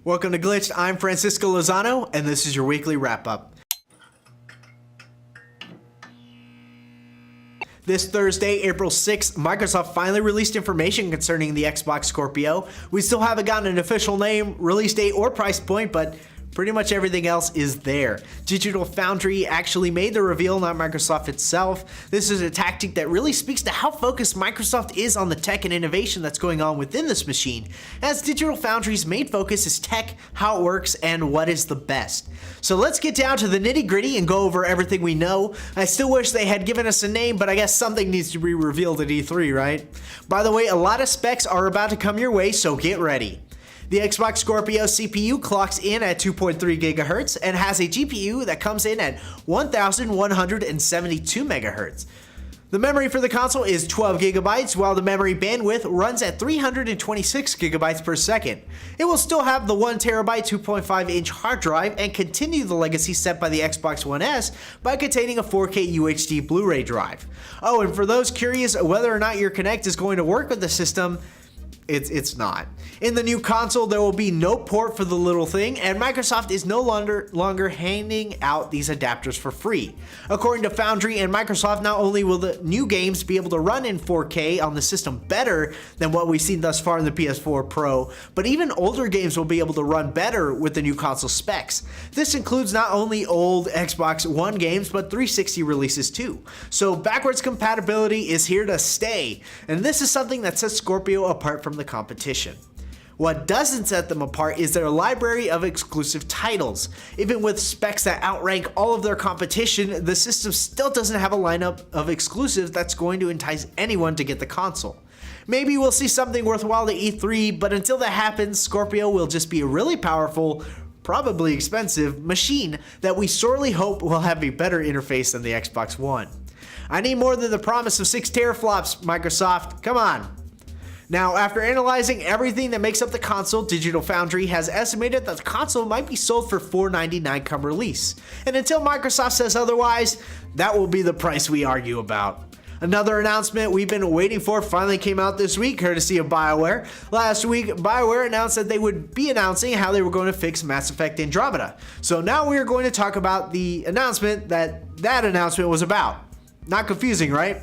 Welcome to Glitched, I'm Francisco Lozano, and this is your weekly wrap-up. This Thursday, April 6th, Microsoft finally released information concerning the Xbox Scorpio. We still haven't gotten an official name, release date, or price point, but pretty much everything else is there. Digital Foundry actually made the reveal, not Microsoft itself. This is a tactic that really speaks to how focused Microsoft is on the tech and innovation that's going on within this machine, as Digital Foundry's main focus is tech, how it works, and what is the best. So let's get down to the nitty-gritty and go over everything we know. I still wish they had given us a name, but I guess something needs to be revealed at E3, right? By the way, a lot of specs are about to come your way, so get ready. The Xbox Scorpio CPU clocks in at 2.3 GHz and has a GPU that comes in at 1172 MHz. The memory for the console is 12 GB, while the memory bandwidth runs at 326 GB per second. It will still have the 1 TB 2.5-inch hard drive and continue the legacy set by the Xbox One S by containing a 4K UHD Blu-ray drive. Oh, and for those curious whether or not your Kinect is going to work with the system, it's not. In the new console, there will be no port for the little thing, and Microsoft is no longer handing out these adapters for free. According to Foundry and Microsoft, not only will the new games be able to run in 4K on the system better than what we've seen thus far in the PS4 Pro, but even older games will be able to run better with the new console specs. This includes not only old Xbox One games, but 360 releases too. So backwards compatibility is here to stay, and this is something that sets Scorpio apart from the competition. What doesn't set them apart is their library of exclusive titles. Even with specs that outrank all of their competition, the system still doesn't have a lineup of exclusives that's going to entice anyone to get the console. Maybe we'll see something worthwhile at E3, but until that happens, Scorpio will just be a really powerful, probably expensive machine that we sorely hope will have a better interface than the Xbox One. I need more than the promise of 6 teraflops, Microsoft. Come on. Now, after analyzing everything that makes up the console, Digital Foundry has estimated that the console might be sold for $499 come release. And until Microsoft says otherwise, that will be the price we argue about. Another announcement we've been waiting for finally came out this week, courtesy of BioWare. Last week, BioWare announced that they would be announcing how they were going to fix Mass Effect Andromeda. So now we are going to talk about the announcement that announcement was about. Not confusing, right?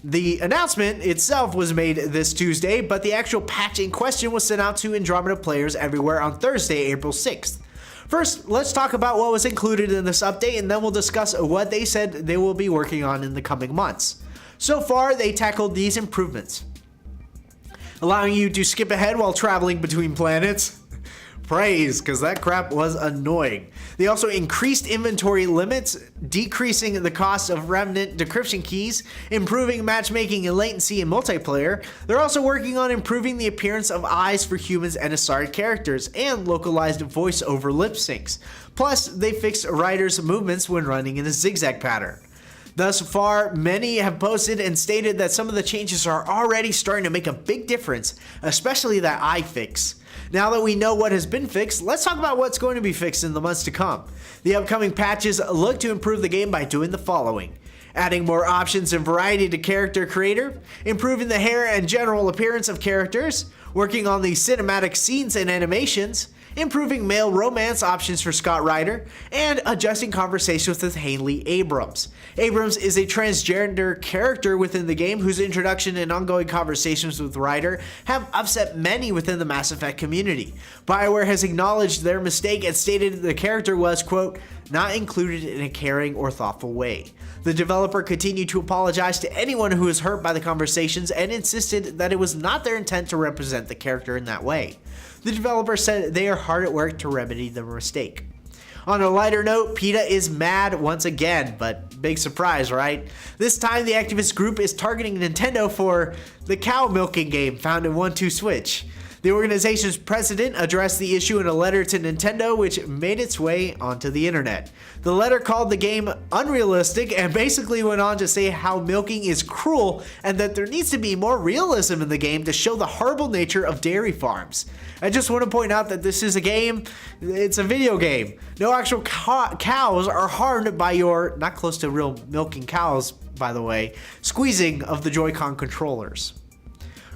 The announcement itself was made this Tuesday, but the actual patch in question was sent out to Andromeda players everywhere on Thursday, April 6th. First, let's talk about what was included in this update, and then we'll discuss what they said they will be working on in the coming months. So far, they tackled these improvements: allowing you to skip ahead while traveling between planets. Praise, because that crap was annoying. They also increased inventory limits, decreasing the cost of remnant decryption keys, improving matchmaking and latency in multiplayer. They're also working on improving the appearance of eyes for humans and Asari characters, and localized voice over lip syncs. Plus, they fixed Ryder's movements when running in a zigzag pattern. Thus far, many have posted and stated that some of the changes are already starting to make a big difference, especially that eye fix. Now that we know what has been fixed, let's talk about what's going to be fixed in the months to come. The upcoming patches look to improve the game by doing the following: adding more options and variety to character creator, improving the hair and general appearance of characters, working on the cinematic scenes and animations, improving male romance options for Scott Ryder, and adjusting conversations with Haley Abrams. Abrams is a transgender character within the game whose introduction and ongoing conversations with Ryder have upset many within the Mass Effect community. BioWare has acknowledged their mistake and stated the character was, quote, not included in a caring or thoughtful way. The developer continued to apologize to anyone who was hurt by the conversations and insisted that it was not their intent to represent the character in that way. The developer said they are hard at work to remedy the mistake. On a lighter note, PETA is mad once again, but big surprise, right? This time the activist group is targeting Nintendo for the cow milking game found in 1-2 Switch. The organization's president addressed the issue in a letter to Nintendo, which made its way onto the internet. The letter called the game unrealistic and basically went on to say how milking is cruel and that there needs to be more realism in the game to show the horrible nature of dairy farms. I just want to point out that this is a game, it's a video game. No actual cows are harmed by your, not close to real milking cows, by the way, squeezing of the Joy-Con controllers.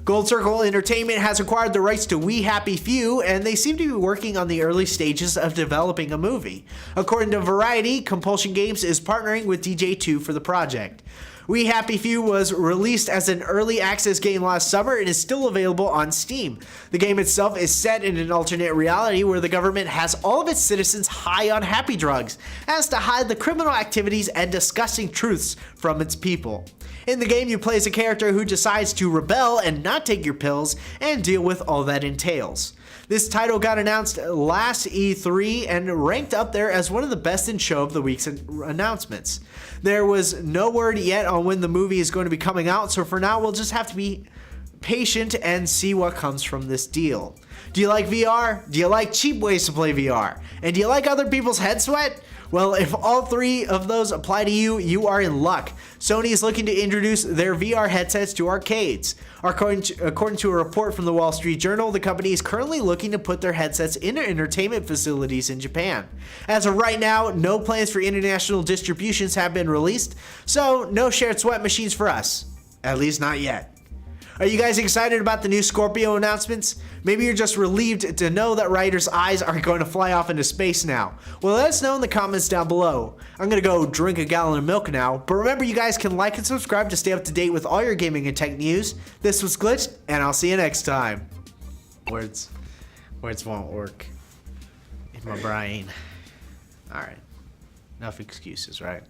Gold Circle Entertainment has acquired the rights to We Happy Few, and they seem to be working on the early stages of developing a movie. According to Variety, Compulsion Games is partnering with DJ2 for the project. We Happy Few was released as an early access game last summer and is still available on Steam. The game itself is set in an alternate reality where the government has all of its citizens high on happy drugs, as to hide the criminal activities and disgusting truths from its people. In the game, you play as a character who decides to rebel and not take your pills and deal with all that entails. This title got announced last E3 and ranked up there as one of the best in show of the week's announcements. There was no word yet on when the movie is going to be coming out, so for now we'll just have to be patient and see what comes from this deal. Do you like VR? Do you like cheap ways to play VR? And do you like other people's head sweat? Well, if all three of those apply to you, you are in luck. Sony is looking to introduce their VR headsets to arcades. According to a report from the Wall Street Journal, the company is currently looking to put their headsets into entertainment facilities in Japan. As of right now, no plans for international distributions have been released, so no shared sweat machines for us. At least not yet. Are you guys excited about the new Scorpio announcements? Maybe you're just relieved to know that Ryder's eyes are going to fly off into space now. Well, let us know in the comments down below. I'm going to go drink a gallon of milk now, but remember you guys can like and subscribe to stay up to date with all your gaming and tech news. This was Glitched, and I'll see you next time. Words won't work in my brain. Alright, enough excuses, right?